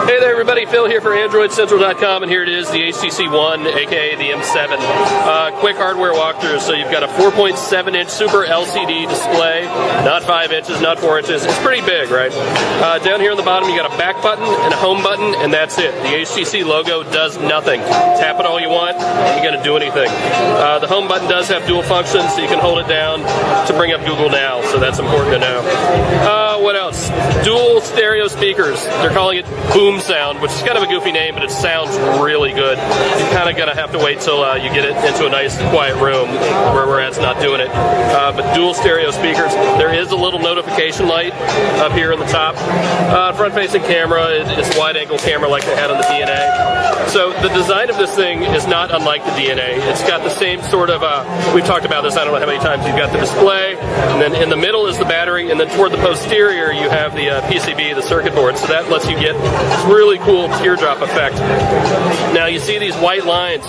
Hey there everybody, Phil here for AndroidCentral.com, and here it is, the HTC One, aka the M7. Quick hardware walkthrough. So you've got a 4.7-inch Super LCD display, not 5 inches, not 4 inches. It's pretty big, right? Down here on the bottom you got a back button and a home button, and that's it. The HTC logo does nothing. Tap it all you want, you're going to do anything. The home button does have dual functions, so you can hold it down to bring up Google Now, so that's important to know. What else? Dual stereo speakers. They're calling it Boom Sound, which is kind of a goofy name, but it sounds really good. You're kind of going to have to wait till you get it into a nice quiet room where we're at's not doing it. But dual stereo speakers. There is a little notification light up here in the top. Front-facing camera, it's a wide-angle camera like they had on the DNA. So the design of this thing is not unlike the DNA. It's got the same sort of, we've talked about this I don't know how many times. You've got the display, and then in the middle is the battery, and then toward the posterior you have the PCB, the circuit board, so that lets you get this really cool teardrop effect. Now you see these white lines.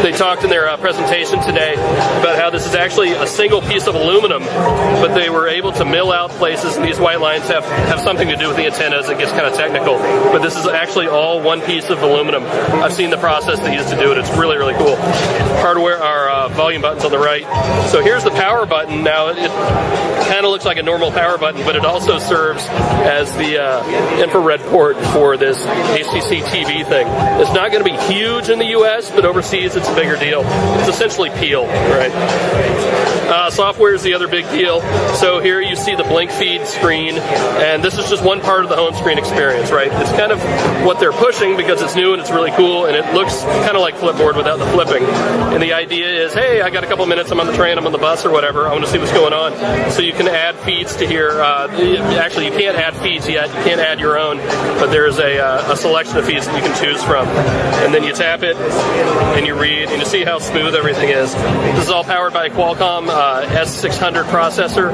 They talked in their presentation today about how this is actually a single piece of aluminum, but they were able to mill out places, and these white lines have something to do with the antennas. It gets kind of technical, but this is actually all one piece of aluminum. I've seen the process they used to do it. It's really, really cool. Hardware, our volume buttons on the right. So here's the power button. Now it kind of looks like a normal power button, but it also serves as the infrared port for this HTC TV thing. It's not going to be huge in the US, but overseas it's a bigger deal. It's essentially Peel, right? Software is the other big deal. So here you see the blink feed screen, and this is just one part of the home screen experience, right? It's kind of what they're pushing because it's new and it's really cool, and it looks kind of like Flipboard without the flipping. And the idea is, hey, I got a couple minutes, I'm on the train, I'm on the bus or whatever, I want to see what's going on. So you can add feeds to here. Actually, you can't add feeds yet, you can't add your own, but there's a selection of feeds that you can choose from. And then you tap it, and you read, and you see how smooth everything is. This is all powered by a Qualcomm S600 processor.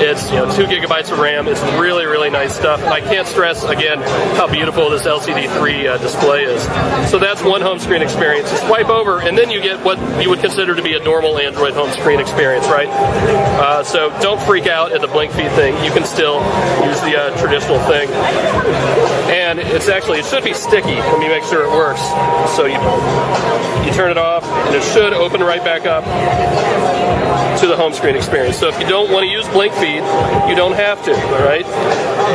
It's 2 gigabytes of RAM. It's really, really nice stuff. And I can't stress, again, how beautiful this LCD3 display is. So that's one home screen experience. You swipe over, and then you get what you would consider to be a normal Android home screen experience, right? So don't freak out at the blink feed thing. You can still use the traditional thing. And it should be sticky. Let me make sure it works. So you turn it off, and it should open right back up to the home screen experience. So if you don't want to use blink feed, you don't have to, all right?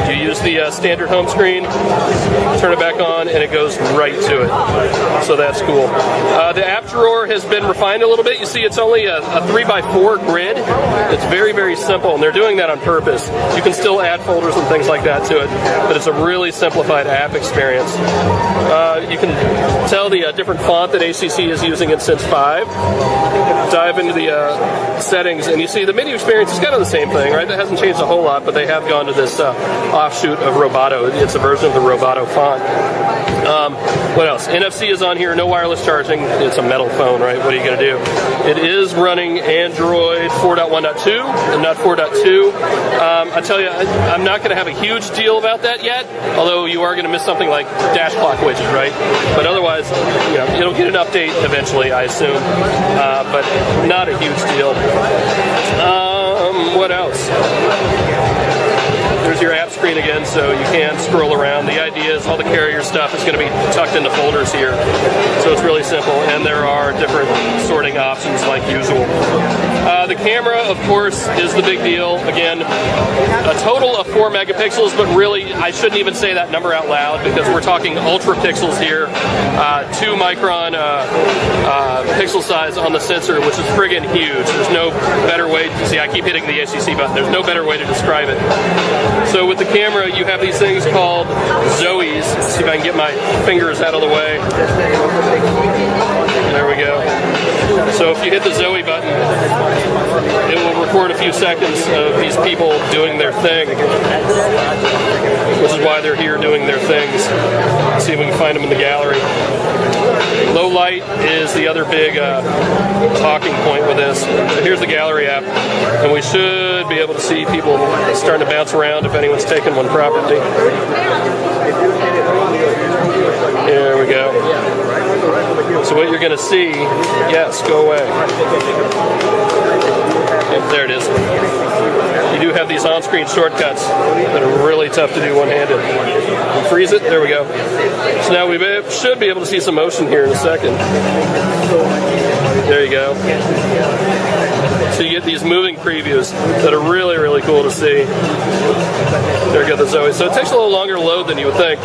You use the standard home screen, turn it back on, and it goes right to it. So that's cool. The app drawer has been refined a little bit. You see it's only a 3x4 grid. It's very, very simple, and they're doing that on purpose. You can still add folders and things like that to it, but it's a really simplified app experience. You can tell the different font that HTC is using in Sense 5. Dive into the settings, and you see the menu experience is kind of the same thing, right? That hasn't changed a whole lot, but they have gone to this offshoot of Roboto. It's a version of the Roboto font. What else? NFC is on here, no wireless charging. It's a metal phone, right? What are you going to do? It is running Android 4.1.2 and not 4.2. I tell you, I'm not going to have a huge deal about that yet, although you are going to miss something like dash clock widget, right? But otherwise, it'll get an update eventually, I assume, but not a huge deal. What else? There's your app screen again, so you can scroll around. The idea is all the carrier stuff is going to be tucked into folders here. So it's really simple, and there are different sorting options like usual. The camera, of course, is the big deal. Again, a total of 4 megapixels, but really, I shouldn't even say that number out loud because we're talking ultra pixels here. 2 micron pixel size on the sensor, which is friggin' huge. There's no better way to see. I keep hitting the HTC button. There's no better way to describe it. So with the camera, you have these things called Zoes. Let's see if I can get my fingers out of the way. There we go. So if you hit the Zoe button, it will record a few seconds of these people doing their thing, which is why they're here doing their things. Let's see if we can find them in the gallery. Low light is the other big talking point with this. So here's the gallery app, and we should be able to see people starting to bounce around if anyone's taken one properly. There we go. So what you're going to see, yes, go away. Yep, there it is. You do have these on-screen shortcuts that are really tough to do one-handed. Freeze it. There we go. So now we should be able to see some motion here in a second. There you go. So you get these moving previews that are really, really cool to see. There we go, the Zoe. So it takes a little longer to load than you would think.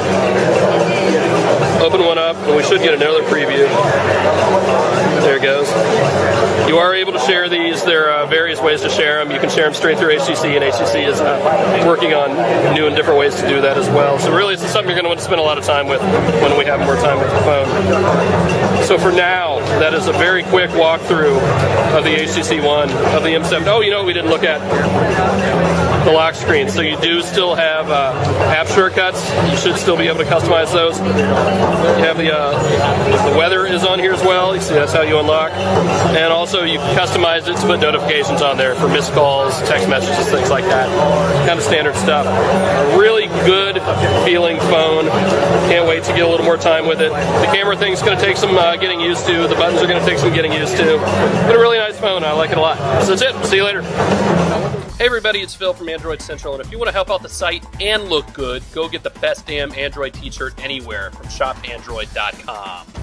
Open one up, and we should get another preview. There it goes. You are able to share these. There are various ways to share them. You can share them straight through HTC, and HTC is working on new and different ways to do that as well. So really, it's something you're going to want to spend a lot of time with when we have more time with the phone. So for now, that is a very quick walkthrough of the HTC One, of the M7. Oh, you know what we didn't look at? The lock screen. So you do still have app shortcuts. You should still be able to customize those. You have the weather is on here as well. You see that's how you unlock. And also you customize it to put notifications on there for missed calls, text messages, things like that. Kind of standard stuff. A really good feeling phone. Can't wait to get a little more time with it. The camera thing's going to take some getting used to. The buttons are going to take some getting used to. But a really nice phone. I like it a lot. So that's it. See you later. Hey everybody, it's Phil from Android Central, and if you want to help out the site and look good, go get the best damn Android t-shirt anywhere from shopandroid.com.